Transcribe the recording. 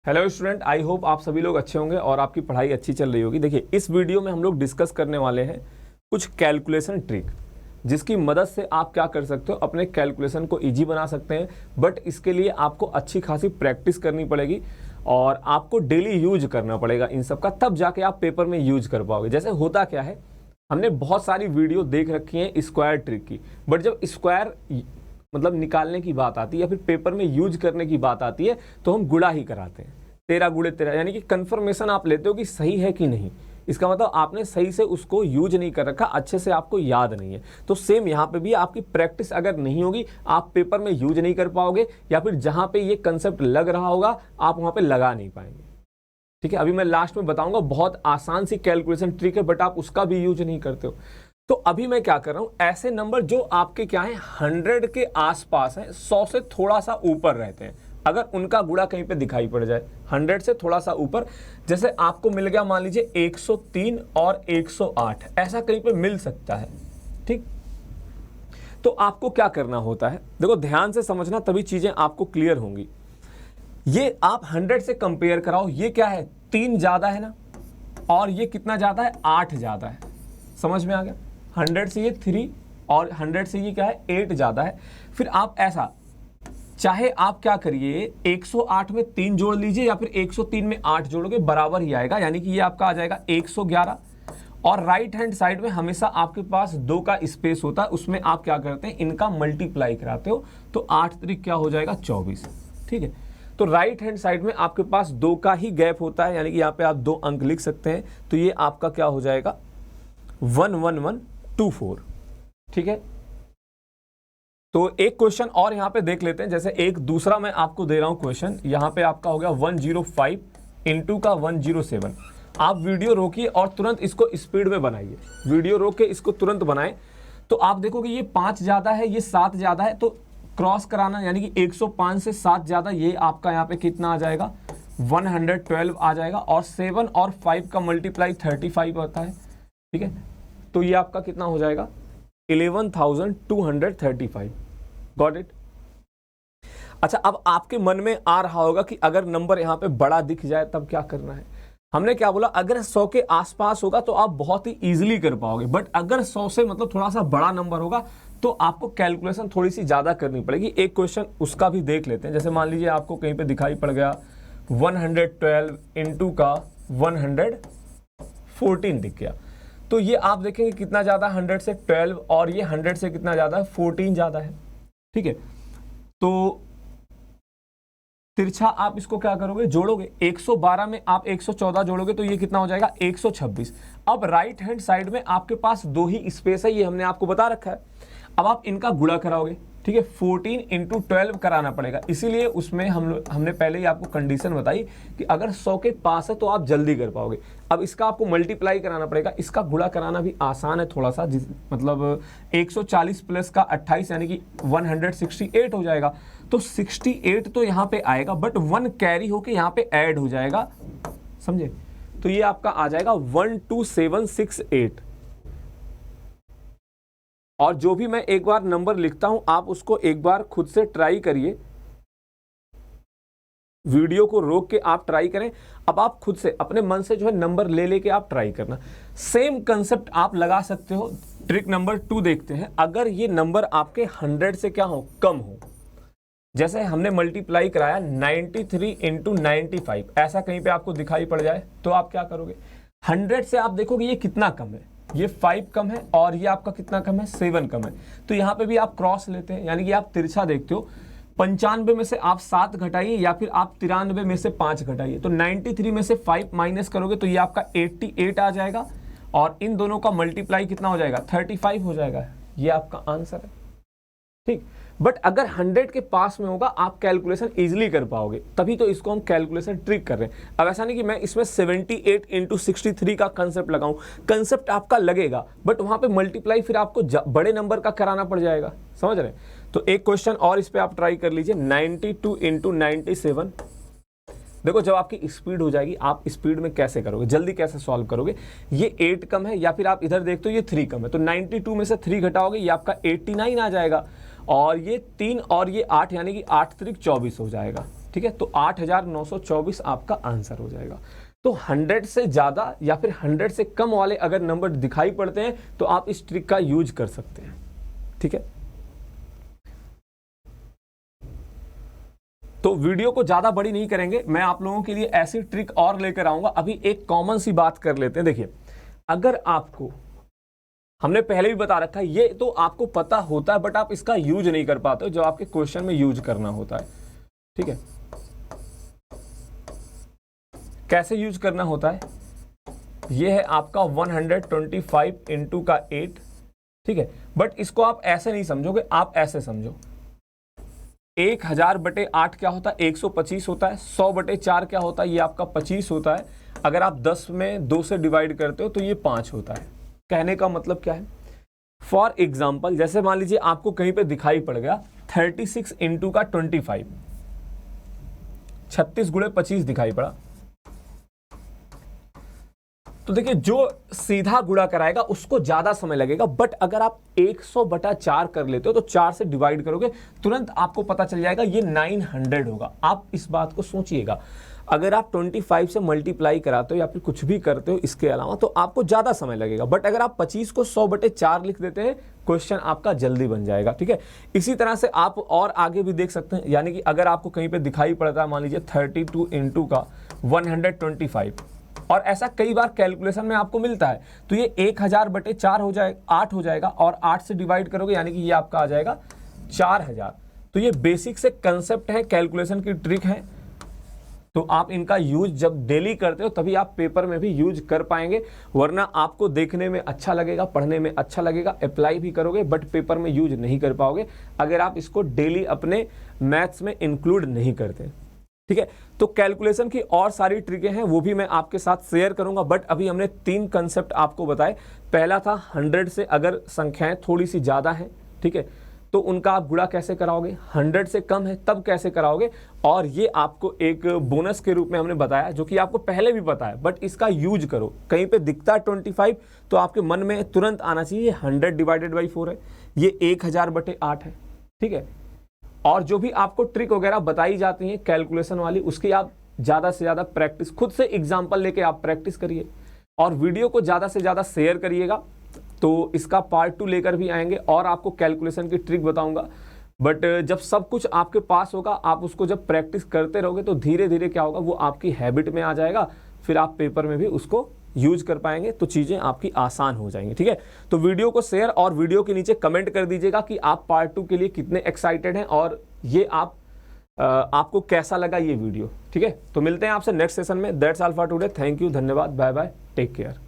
Hello student, I hope आप सभी लोग अच्छे होंगे और आपकी पढ़ाई अच्छी चल रही होगी। देखिए, इस वीडियो में हम लोग डिस्कस करने वाले हैं कुछ कैलकुलेशन ट्रिक, जिसकी मदद से आप क्या कर सकते हो, अपने कैलकुलेशन को इजी बना सकते हैं। बट इसके लिए आपको अच्छी खासी प्रैक्टिस करनी पड़ेगी और आपको डेली यूज करना पड़ेगा इन सब का, तब जाके आप पेपर में यूज कर पाओगे। जैसे होता क्या है, हमने बहुत सारी वीडियो देख रखी है स्क्वायर ट्रिक की, बट जब स्क्वायर मतलब निकालने की बात आती है या फिर पेपर में यूज करने की बात आती है तो हम गुणा ही कराते हैं, 13 गुणे 13, यानी कि कंफर्मेशन आप लेते हो कि सही है कि नहीं। इसका मतलब आपने सही से उसको यूज नहीं कर रखा, अच्छे से आपको याद नहीं है। तो सेम यहाँ पे भी आपकी प्रैक्टिस अगर नहीं होगी, आप पेपर में यूज नहीं कर पाओगे, या फिर जहाँ पे ये कंसेप्ट लग रहा होगा आप वहाँ पे लगा नहीं पाएंगे। ठीक है, अभी मैं लास्ट में बताऊंगा, बहुत आसान सी कैलकुलेशन ट्रिक है, बट आप उसका भी यूज नहीं करते हो। तो अभी मैं क्या कर रहा हूं, ऐसे नंबर जो आपके क्या है 100 के आसपास हैं, 100 से थोड़ा सा ऊपर रहते हैं, अगर उनका गुणा कहीं पे दिखाई पड़ जाए 100 से थोड़ा सा ऊपर, जैसे आपको मिल गया मान लीजिए 103 और 108, ऐसा कहीं पे मिल सकता है। ठीक, तो आपको क्या करना होता है, देखो ध्यान से समझना, तभी चीजें आपको क्लियर होंगी। ये आप 100 से कंपेयर कराओ, ये क्या है 3 ज्यादा है ना, और ये कितना ज्यादा है 8 ज्यादा है। समझ में आ गया, 100 से ये 3 और 100 से ये क्या है 8 ज्यादा है। फिर आप ऐसा चाहे आप क्या करिए, 108 में 3 जोड़ लीजिए या फिर 103 में 8 जोड़ोगे, बराबर ही आएगा, यानी कि ये आपका आ जाएगा 111। और राइट हैंड साइड में हमेशा आपके पास 2 का स्पेस होता है, उसमें आप क्या करते हैं, इनका मल्टीप्लाई कराते हो, तो 8 त्रिक क्या हो जाएगा 24। ठीक है, तो राइट हैंड साइड में आपके पास 2 का ही गैप होता है, यानी कि यहाँ पे आप 2 अंक लिख सकते हैं, तो ये आपका क्या हो जाएगा 11124। ठीक है, तो एक क्वेश्चन और यहां पे देख लेते हैं। जैसे एक दूसरा मैं आपको दे रहा हूं क्वेश्चन, यहां पे आपका हो गया 105 इंटू का 107। आप वीडियो रोकिए और तुरंत इसको स्पीड में बनाइए, वीडियो रोक के इसको तुरंत बनाएं, तो आप देखोगे ये 5 ज्यादा है, ये 7 ज्यादा है, तो क्रॉस कराना, यानी कि 105 से 7 ज्यादा, ये आपका यहाँ पे कितना आ जाएगा 112 आ जाएगा, और 7 और 5 का मल्टीप्लाई 35 होता है। ठीक है, तो ये आपका कितना हो जाएगा 11,235। Got it. अच्छा, अब आपके मन में आ रहा होगा कि अगर नंबर यहाँ पे बड़ा दिख जाए तब क्या करना है। हमने क्या बोला, अगर 100 के आसपास होगा तो आप बहुत ही इजीली कर पाओगे, बट अगर 100 से मतलब थोड़ा सा बड़ा नंबर होगा तो आपको कैलकुलेशन थोड़ी सी ज्यादा करनी पड़ेगी। एक क्वेश्चन उसका भी देख लेते हैं। जैसे मान लीजिए आपको कहीं पे दिखाई पड़ गया 112 इंटू का 114 दिख गया, तो ये आप देखेंगे कितना ज्यादा 100 से 12, और ये 100 से कितना ज्यादा है 14 ज्यादा है। ठीक है, तो तिरछा आप इसको क्या करोगे, जोड़ोगे, 112 में आप 114 जोड़ोगे तो ये कितना हो जाएगा 126। अब राइट हैंड साइड में आपके पास 2 ही स्पेस है, ये हमने आपको बता रखा है। अब आप इनका गुणा कराओगे, ठीक है, 14 इंटू 12 कराना पड़ेगा, इसीलिए उसमें हमने पहले ही आपको कंडीशन बताई कि अगर 100 के पास है तो आप जल्दी कर पाओगे। अब इसका आपको मल्टीप्लाई कराना पड़ेगा, इसका गुणा कराना भी आसान है थोड़ा सा, मतलब 140 प्लस का 28 यानी कि 168 हो जाएगा। तो 68 तो यहाँ पे आएगा, बट 1 कैरी होके यहाँ पे ऐड हो जाएगा, समझे, तो ये आपका आ जाएगा 12768। और जो भी मैं एक बार नंबर लिखता हूं, आप उसको एक बार खुद से ट्राई करिए, वीडियो को रोक के आप ट्राई करें। अब आप खुद से अपने मन से जो है नंबर ले लेके आप ट्राई करना, सेम कंसेप्ट आप लगा सकते हो। ट्रिक नंबर 2 देखते हैं। अगर ये नंबर आपके 100 से क्या हो, कम हो, जैसे हमने मल्टीप्लाई कराया 93 इंटू 95, ऐसा कहीं पे आपको दिखाई पड़ जाए तो आप क्या करोगे, 100 से आप देखोगे ये कितना कम है, ये 5 कम है, और ये आपका कितना कम है 7 कम है, तो यहाँ पे भी आप क्रॉस लेते हैं, यानी कि आप तिरछा देखते हो। 95 में से आप 7 घटाइए या फिर आप 93 में से 5 घटाइए, तो 93 में से 5 माइनस करोगे तो ये आपका 88 आ जाएगा, और इन दोनों का मल्टीप्लाई कितना हो जाएगा 35 हो जाएगा। ये आपका आंसर है। ठीक, बट अगर 100 के पास में होगा आप कैलकुलेशन इजीली कर पाओगे, तभी तो इसको हम कैलकुलेशन ट्रिक कर रहे हैं। अब ऐसा नहीं कि मैं इसमें 78 इंटू 63 का कंसेप्ट लगाऊं, कंसेप्ट आपका लगेगा, बट वहां पे मल्टीप्लाई फिर आपको बड़े नंबर का कराना पड़ जाएगा, समझ रहे हैं। तो एक क्वेश्चन और इस पे आप ट्राई कर लीजिए, 92 इंटू 97। देखो, जब आपकी स्पीड हो जाएगी, आप स्पीड में कैसे करोगे, जल्दी कैसे सॉल्व करोगे, ये 8 कम है, या फिर आप इधर देखते हो ये 3 कम है, तो 92 में से 3 घटाओगे, ये आपका 89 आ जाएगा, और ये 3 और ये 8, यानी कि 8 त्रिक 24 हो जाएगा। ठीक है, तो 8924 आपका आंसर हो जाएगा। तो 100 से ज़्यादा या फिर 100 से कम वाले अगर नंबर दिखाई पड़ते हैं तो आप इस ट्रिक का यूज कर सकते हैं। ठीक है, तो वीडियो को ज़्यादा बड़ी नहीं करेंगे, मैं आप लोगों के लिए ऐसी ट्रिक और लेकर आऊंगा। अभी एक कॉमन सी बात कर लेते हैं। देखिए, अगर आपको, हमने पहले भी बता रखा है, ये तो आपको पता होता है बट आप इसका यूज नहीं कर पाते हो, जो आपके क्वेश्चन में यूज करना होता है। ठीक है, कैसे यूज करना होता है, ये है आपका 125 इंटू का 8। ठीक है, बट इसको आप ऐसे नहीं समझोगे, आप ऐसे समझो, 1000 बटे 8 क्या होता है, 125 होता है। 100 बटे 4 क्या होता है, ये आपका 25 होता है। अगर आप 10 में 2 से डिवाइड करते हो तो ये 5 होता है। कहने का मतलब क्या है, फॉर एग्जाम्पल जैसे मान लीजिए आपको कहीं पे दिखाई पड़ गया 36 इंटू का 25, 36 गुणे 25 दिखाई पड़ा, तो देखिए जो सीधा गुणा कराएगा उसको ज्यादा समय लगेगा। बट अगर आप 100 बटा 4 कर लेते हो तो 4 से डिवाइड करोगे, तुरंत आपको पता चल जाएगा ये 900 होगा। आप इस बात को सोचिएगा, अगर आप 25 से मल्टीप्लाई कराते हो या फिर कुछ भी करते हो इसके अलावा तो आपको ज्यादा समय लगेगा। बट अगर आप 25 को 100 बटे 4 लिख देते हैं, क्वेश्चन आपका जल्दी बन जाएगा। ठीक है, इसी तरह से आप और आगे भी देख सकते हैं, यानी कि अगर आपको कहीं पे दिखाई पड़ता है मान लीजिए 32 इंटू का 125, और ऐसा कई बार कैलकुलेशन में आपको मिलता है, तो ये 1000 बटे 4 हो जाएगा, 8 हो जाएगा, और 8 से डिवाइड करोगे यानी कि ये आपका आ जाएगा 4000। तो ये बेसिक से कंसेप्ट है, कैलकुलेशन की ट्रिक है, तो आप इनका यूज जब डेली करते हो तभी आप पेपर में भी यूज कर पाएंगे, वरना आपको देखने में अच्छा लगेगा, पढ़ने में अच्छा लगेगा, अप्लाई भी करोगे बट पेपर में यूज नहीं कर पाओगे अगर आप इसको डेली अपने मैथ्स में इंक्लूड नहीं करते। ठीक है, तो कैलकुलेशन की और सारी ट्रिकें हैं, वो भी मैं आपके साथ शेयर करूंगा। बट अभी हमने 3 कंसेप्ट आपको बताए। पहला था 100 से अगर संख्याएं थोड़ी सी ज़्यादा हैं, ठीक है, तो उनका आप गुणा कैसे कराओगे, 100 से कम है तब कैसे कराओगे, और ये आपको एक बोनस के रूप में हमने बताया जो कि आपको पहले भी पता है, बट इसका यूज करो। कहीं पे दिखता है 25 तो आपके मन में तुरंत आना चाहिए 100 डिवाइडेड बाई 4 है, ये 1000 बटे 8 है। ठीक है, और जो भी आपको ट्रिक वगैरह बताई जाती है कैलकुलेशन वाली, उसकी आप ज़्यादा से ज़्यादा प्रैक्टिस, खुद से एग्जाम्पल लेके आप प्रैक्टिस करिए, और वीडियो को ज़्यादा से ज़्यादा शेयर करिएगा। तो इसका पार्ट 2 लेकर भी आएंगे और आपको कैलकुलेशन की ट्रिक बताऊंगा। बट जब सब कुछ आपके पास होगा, आप उसको जब प्रैक्टिस करते रहोगे तो धीरे धीरे क्या होगा, वो आपकी हैबिट में आ जाएगा, फिर आप पेपर में भी उसको यूज कर पाएंगे, तो चीज़ें आपकी आसान हो जाएंगी। ठीक है, तो वीडियो को शेयर और वीडियो के नीचे कमेंट कर दीजिएगा कि आप पार्ट 2 के लिए कितने एक्साइटेड हैं, और ये आपको कैसा लगा ये वीडियो। ठीक है, तो मिलते हैं आपसे नेक्स्ट सेशन में। That's all for today, thank you, धन्यवाद, बाय बाय, टेक केयर।